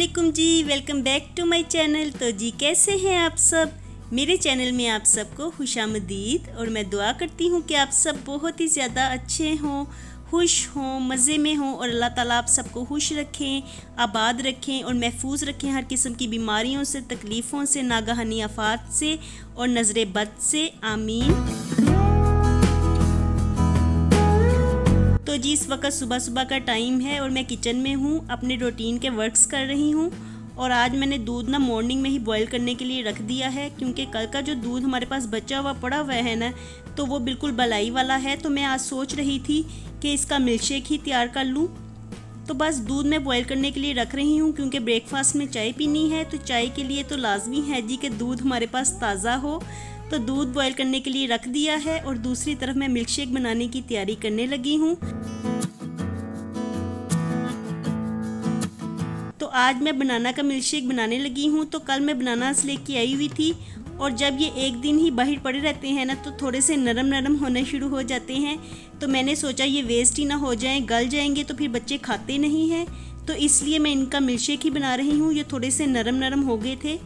वालेकुम जी, welcome back to my channel. तो जी कैसे हैं आप सब। मेरे चैनल में आप सबको खुशामदीद और मैं दुआ करती हूँ कि आप सब बहुत ही ज़्यादा अच्छे हों, खुश हों, मज़े में हों और अल्लाह ताला आप सबको खुश रखें, आबाद रखें और महफूज रखें हर किस्म की बीमारियों से, तकलीफ़ों से, नागहानी आफात से और नज़र बद से। आमीन। तो जी इस वक्त सुबह सुबह का टाइम है और मैं किचन में हूँ, अपने रूटीन के वर्क्स कर रही हूँ। और आज मैंने दूध ना मॉर्निंग में ही बॉईल करने के लिए रख दिया है, क्योंकि कल का जो दूध हमारे पास बचा हुआ पड़ा हुआ है ना, तो वो बिल्कुल बलाई वाला है। तो मैं आज सोच रही थी कि इसका मिल्क शेक ही तैयार कर लूँ। तो बस दूध में बॉईल करने के लिए रख रही हूँ, क्योंकि ब्रेकफास्ट में चाय पीनी है। तो चाय के लिए तो लाजमी है जी कि दूध हमारे पास ताज़ा हो। तो दूध बॉईल करने के लिए रख दिया है और दूसरी तरफ मैं मिल्क शेक बनाने की तैयारी करने लगी हूँ। तो आज मैं बनाना का मिल्क शेक बनाने लगी हूँ। तो कल मैं बनानास लेके आई हुई थी और जब ये एक दिन ही बाहर पड़े रहते हैं ना, तो थोड़े से नरम नरम होने शुरू हो जाते हैं। तो मैंने सोचा ये वेस्ट ही ना हो जाएं, गल जाएंगे तो फिर बच्चे खाते नहीं हैं। तो इसलिए मैं इनका मिल्क शेक ही बना रही हूँ। ये थोड़े से नरम नरम हो गए थे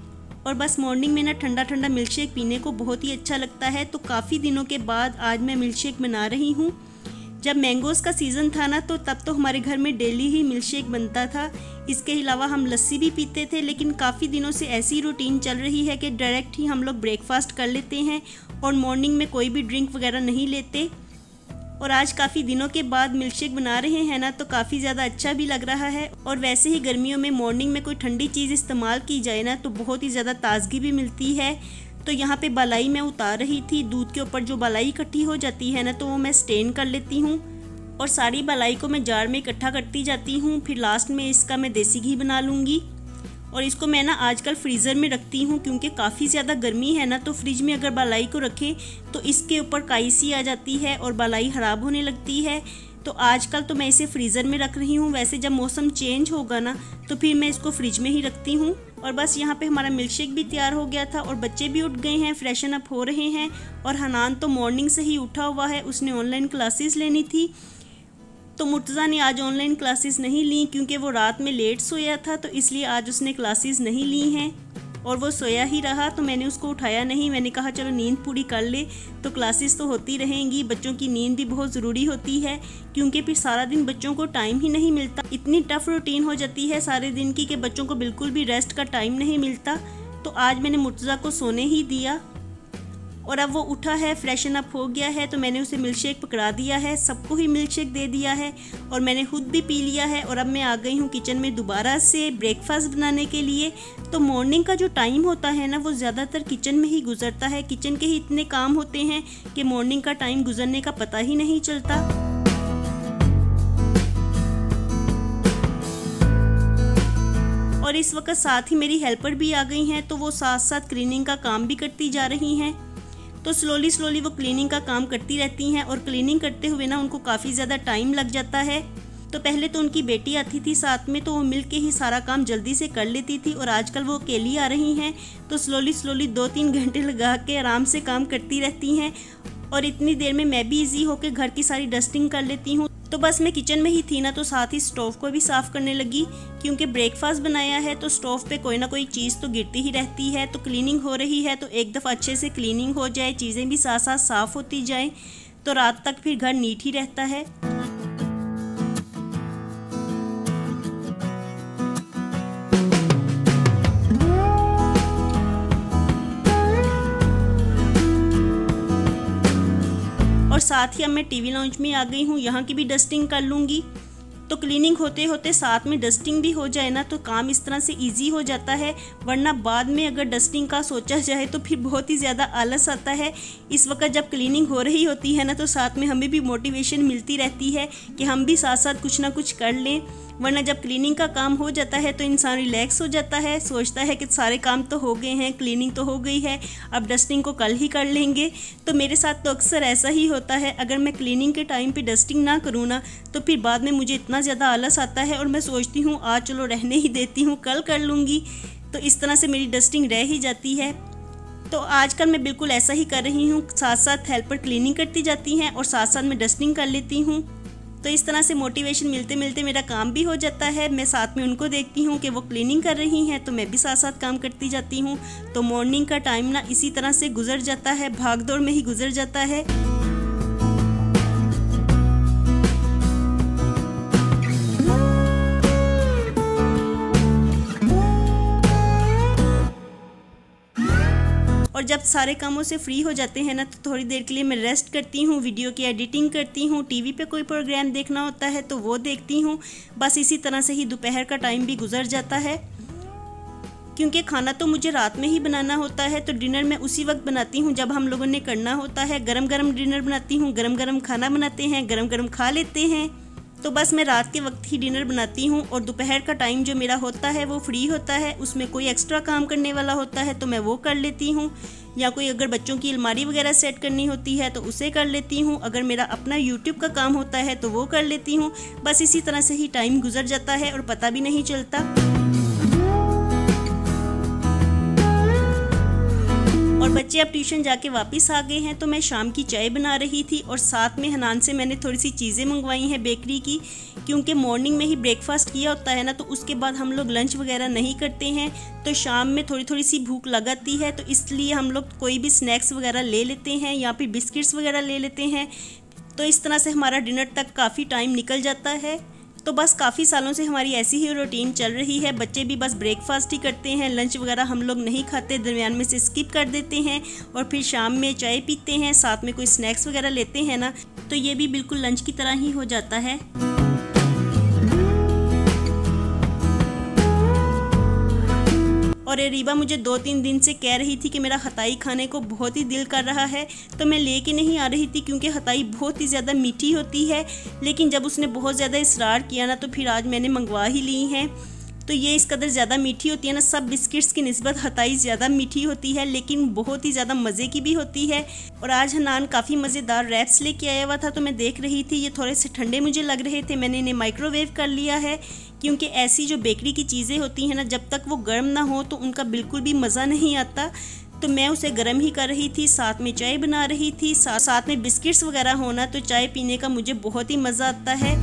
और बस मॉर्निंग में ना ठंडा ठंडा मिल्क शेक पीने को बहुत ही अच्छा लगता है। तो काफ़ी दिनों के बाद आज मैं मिल्क शेक बना रही हूँ। जब मैंगोज़ का सीज़न था ना, तो तब तो हमारे घर में डेली ही मिल्क शेक बनता था। इसके अलावा हम लस्सी भी पीते थे, लेकिन काफ़ी दिनों से ऐसी रूटीन चल रही है कि डायरेक्ट ही हम लोग ब्रेकफास्ट कर लेते हैं और मॉर्निंग में कोई भी ड्रिंक वगैरह नहीं लेते। और आज काफ़ी दिनों के बाद मिल्क शेक बना रहे हैं ना, तो काफ़ी ज़्यादा अच्छा भी लग रहा है। और वैसे ही गर्मियों में मॉर्निंग में कोई ठंडी चीज़ इस्तेमाल की जाए ना, तो बहुत ही ज़्यादा ताजगी भी मिलती है। तो यहाँ पे बालाई मैं उतार रही थी। दूध के ऊपर जो बालाई इकट्ठी हो जाती है ना, तो वो मैं स्टेन कर लेती हूँ और सारी बालाई को मैं जार में इकट्ठा करती जाती हूँ। फिर लास्ट में इसका मैं देसी घी बना लूँगी। और इसको मैं ना आजकल फ्रीज़र में रखती हूँ, क्योंकि काफ़ी ज़्यादा गर्मी है ना, तो फ्रिज में अगर बालाई को रखें तो इसके ऊपर काई सी आ जाती है और बालाई ख़राब होने लगती है। तो आजकल तो मैं इसे फ्रीज़र में रख रही हूँ। वैसे जब मौसम चेंज होगा ना, तो फिर मैं इसको फ्रिज में ही रखती हूँ। और बस यहाँ पे हमारा मिल्क शेक भी तैयार हो गया था और बच्चे भी उठ गए हैं, फ्रेशन अप हो रहे हैं। और हनान तो मॉर्निंग से ही उठा हुआ है, उसने ऑनलाइन क्लासेस लेनी थी। तो मुर्तज़ा ने आज ऑनलाइन क्लासेस नहीं ली, क्योंकि वो रात में लेट सोया था, तो इसलिए आज उसने क्लासेस नहीं ली हैं और वो सोया ही रहा। तो मैंने उसको उठाया नहीं, मैंने कहा चलो नींद पूरी कर ले। तो क्लासेस तो होती रहेंगी, बच्चों की नींद भी बहुत ज़रूरी होती है, क्योंकि फिर सारा दिन बच्चों को टाइम ही नहीं मिलता। इतनी टफ़ रूटीन हो जाती है सारे दिन की कि बच्चों को बिल्कुल भी रेस्ट का टाइम नहीं मिलता। तो आज मैंने मुर्तज़ा को सोने ही दिया और अब वो उठा है, फ्रेशन अप हो गया है। तो मैंने उसे मिल्क शेक पकड़ा दिया है, सबको ही मिल्क शेक दे दिया है और मैंने खुद भी पी लिया है। और अब मैं आ गई हूँ किचन में दोबारा से ब्रेकफास्ट बनाने के लिए। तो मॉर्निंग का जो टाइम होता है ना, वो ज़्यादातर किचन में ही गुजरता है। किचन के ही इतने काम होते हैं कि मॉर्निंग का टाइम गुजरने का पता ही नहीं चलता। और इस वक्त साथ ही मेरी हेल्पर भी आ गई हैं, तो वो साथ साथ क्लीनिंग का काम भी करती जा रही हैं। तो स्लोली वो क्लीनिंग का काम करती रहती हैं और क्लीनिंग करते हुए ना उनको काफ़ी ज़्यादा टाइम लग जाता है। तो पहले तो उनकी बेटी आती थी साथ में, तो वो मिल के ही सारा काम जल्दी से कर लेती थी। और आजकल वो अकेली आ रही हैं, तो स्लोली 2-3 घंटे लगा के आराम से काम करती रहती हैं। और इतनी देर में मैं भी इजी होकर घर की सारी डस्टिंग कर लेती हूँ। तो बस मैं किचन में ही थी ना, तो साथ ही स्टोव को भी साफ़ करने लगी, क्योंकि ब्रेकफास्ट बनाया है तो स्टोव पे कोई ना कोई चीज़ तो गिरती ही रहती है। तो क्लीनिंग हो रही है, तो एक दफ़ा अच्छे से क्लीनिंग हो जाए, चीज़ें भी साथ साथ साफ़ होती जाएं, तो रात तक फिर घर नीट ही रहता है। और साथ ही अब मैं टीवी लाउंज में आ गई हूँ, यहाँ की भी डस्टिंग कर लूँगी। तो क्लीनिंग होते होते साथ में डस्टिंग भी हो जाए ना, तो काम इस तरह से इजी हो जाता है। वरना बाद में अगर डस्टिंग का सोचा जाए तो फिर बहुत ही ज़्यादा आलस आता है। इस वक्त जब क्लीनिंग हो रही होती है ना, तो साथ में हमें भी मोटिवेशन मिलती रहती है कि हम भी साथ साथ कुछ ना कुछ कर लें। वरना जब क्लीनिंग का काम हो जाता है तो इंसान रिलैक्स हो जाता है, सोचता है कि सारे काम तो हो गए हैं, क्लीनिंग तो हो गई है, अब डस्टिंग को कल ही कर लेंगे। तो मेरे साथ तो अक्सर ऐसा ही होता है, अगर मैं क्लीनिंग के टाइम पे डस्टिंग ना करूँ ना, तो फिर बाद में मुझे इतना ज़्यादा आलस आता है और मैं सोचती हूँ आज चलो रहने ही देती हूँ, कल कर लूँगी। तो इस तरह से मेरी डस्टिंग रह ही जाती है। तो आजकल मैं बिल्कुल ऐसा ही कर रही हूँ, साथ साथ हेल्पर क्लीनिंग करती जाती हैं और साथ साथ मैं डस्टिंग कर लेती हूँ। तो इस तरह से मोटिवेशन मिलते मिलते मेरा काम भी हो जाता है। मैं साथ में उनको देखती हूँ कि वो क्लीनिंग कर रही हैं तो मैं भी साथ साथ काम करती जाती हूँ। तो मॉर्निंग का टाइम ना इसी तरह से गुजर जाता है, भाग दौड़ में ही गुजर जाता है। और जब सारे कामों से फ्री हो जाते हैं ना तो थोड़ी देर के लिए मैं रेस्ट करती हूँ, वीडियो की एडिटिंग करती हूँ, टीवी पे कोई प्रोग्राम देखना होता है तो वो देखती हूँ। बस इसी तरह से ही दोपहर का टाइम भी गुजर जाता है। क्योंकि खाना तो मुझे रात में ही बनाना होता है तो डिनर मैं उसी वक्त बनाती हूँ जब हम लोगों ने करना होता है। गरम गरम डिनर बनाती हूँ, गरम गरम खाना बनाते हैं, गरम गरम खा लेते हैं। तो बस मैं रात के वक्त ही डिनर बनाती हूँ और दोपहर का टाइम जो मेरा होता है वो फ्री होता है। उसमें कोई एक्स्ट्रा काम करने वाला होता है तो मैं वो कर लेती हूँ, या कोई अगर बच्चों की अलमारी वगैरह सेट करनी होती है तो उसे कर लेती हूँ। अगर मेरा अपना यूट्यूब का काम होता है तो वो कर लेती हूँ। बस इसी तरह से ही टाइम गुजर जाता है और पता भी नहीं चलता। और बच्चे अब ट्यूशन जाके वापस आ गए हैं तो मैं शाम की चाय बना रही थी और साथ में हनान से मैंने थोड़ी सी चीज़ें मंगवाई हैं बेकरी की, क्योंकि मॉर्निंग में ही ब्रेकफास्ट किया होता है ना तो उसके बाद हम लोग लंच वगैरह नहीं करते हैं। तो शाम में थोड़ी थोड़ी सी भूख लगाती है तो इसलिए हम लोग कोई भी स्नैक्स वगैरह ले लेते हैं या फिर बिस्किट्स वगैरह ले लेते हैं। तो इस तरह से हमारा डिनर तक काफ़ी टाइम निकल जाता है। तो बस काफ़ी सालों से हमारी ऐसी ही रूटीन चल रही है। बच्चे भी बस ब्रेकफास्ट ही करते हैं, लंच वगैरह हम लोग नहीं खाते, दरमियान में से स्किप कर देते हैं और फिर शाम में चाय पीते हैं, साथ में कोई स्नैक्स वगैरह लेते हैं ना तो ये भी बिल्कुल लंच की तरह ही हो जाता है। और रीबा मुझे 2-3 दिन से कह रही थी कि मेरा हताई खाने को बहुत ही दिल कर रहा है तो मैं लेके नहीं आ रही थी क्योंकि हताई बहुत ही ज़्यादा मीठी होती है। लेकिन जब उसने बहुत ज़्यादा इसरार किया ना तो फिर आज मैंने मंगवा ही ली हैं। तो ये इस कदर ज़्यादा मीठी होती है ना, सब बिस्किट्स की निस्बत हताई ज़्यादा मीठी होती है लेकिन बहुत ही ज़्यादा मज़े की भी होती है। और आज हनान काफ़ी मज़ेदार रैप्स लेके आया हुआ था तो मैं देख रही थी, ये थोड़े से ठंडे मुझे लग रहे थे, मैंने इन्हें माइक्रोवेव कर लिया है क्योंकि ऐसी जो बेकरी की चीज़ें होती हैं ना जब तक वो गर्म ना हो तो उनका बिल्कुल भी मज़ा नहीं आता। तो मैं उसे गर्म ही कर रही थी, साथ में चाय बना रही थी, साथ में बिस्किट्स वगैरह होना तो चाय पीने का मुझे बहुत ही मज़ा आता है।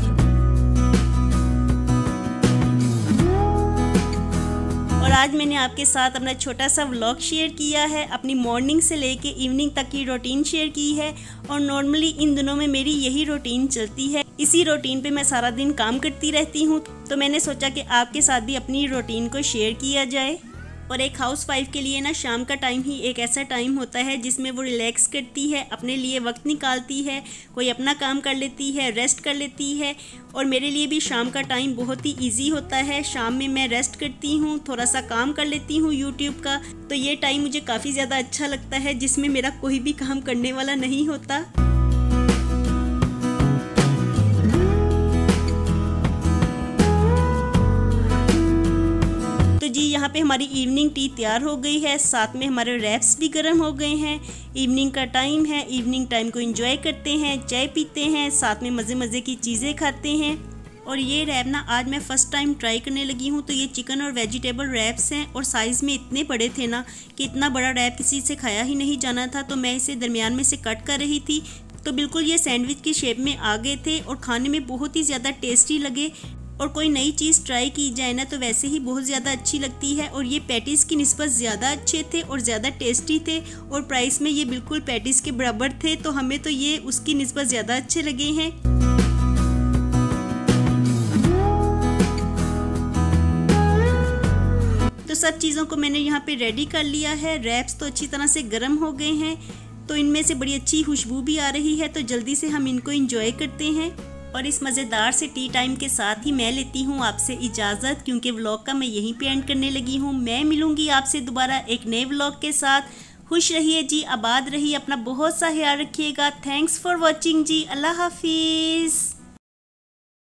और आज मैंने आपके साथ अपना छोटा सा व्लॉग शेयर किया है, अपनी मॉर्निंग से लेके इवनिंग तक की रूटीन शेयर की है। और नॉर्मली इन दिनों में मेरी यही रूटीन चलती है, इसी रूटीन पे मैं सारा दिन काम करती रहती हूँ। तो मैंने सोचा कि आपके साथ भी अपनी रूटीन को शेयर किया जाए। और एक हाउसवाइफ के लिए ना शाम का टाइम ही एक ऐसा टाइम होता है जिसमें वो रिलैक्स करती है, अपने लिए वक्त निकालती है, कोई अपना काम कर लेती है, रेस्ट कर लेती है। और मेरे लिए भी शाम का टाइम बहुत ही इजी होता है। शाम में मैं रेस्ट करती हूँ, थोड़ा सा काम कर लेती हूँ यूट्यूब का, तो ये टाइम मुझे काफ़ी ज़्यादा अच्छा लगता है जिसमें मेरा कोई भी काम करने वाला नहीं होता। यहाँ पे हमारी इवनिंग टी तैयार हो गई है, साथ में हमारे रैप्स भी गर्म हो गए हैं। इवनिंग का टाइम है, इवनिंग टाइम को एंजॉय करते हैं, चाय पीते हैं, साथ में मज़े मज़े की चीज़ें खाते हैं। और ये रैप ना आज मैं फ़र्स्ट टाइम ट्राई करने लगी हूँ। तो ये चिकन और वेजिटेबल रैप्स हैं और साइज़ में इतने बड़े थे ना कि इतना बड़ा रैप किसी से खाया ही नहीं जाना था। तो मैं इसे दरमियान में से कट कर रही थी तो बिल्कुल ये सैंडविच की शेप में आ गए थे और खाने में बहुत ही ज़्यादा टेस्टी लगे। और कोई नई चीज़ ट्राई की जाए ना तो वैसे ही बहुत ज़्यादा अच्छी लगती है। और ये पैटीज़ की निस्बत ज़्यादा अच्छे थे और ज़्यादा टेस्टी थे और प्राइस में ये बिल्कुल पैटीज़ के बराबर थे। तो हमें तो ये उसकी निस्बत ज़्यादा अच्छे लगे हैं। तो सब चीज़ों को मैंने यहाँ पे रेडी कर लिया है। रैप्स तो अच्छी तरह से गर्म हो गए हैं तो इनमें से बड़ी अच्छी खुशबू भी आ रही है। तो जल्दी से हम इनको एंजॉय करते हैं। और इस मज़ेदार से टी टाइम के साथ ही मैं लेती हूँ आपसे इजाज़त, क्योंकि व्लॉग का मैं यहीं पे एंड करने लगी हूँ। मैं मिलूँगी आपसे दोबारा एक नए व्लॉग के साथ। खुश रहिए जी, आबाद रहिए, अपना बहुत सा ख्याल रखिएगा। थैंक्स फॉर वॉचिंग जी, अल्लाह हाफिज़।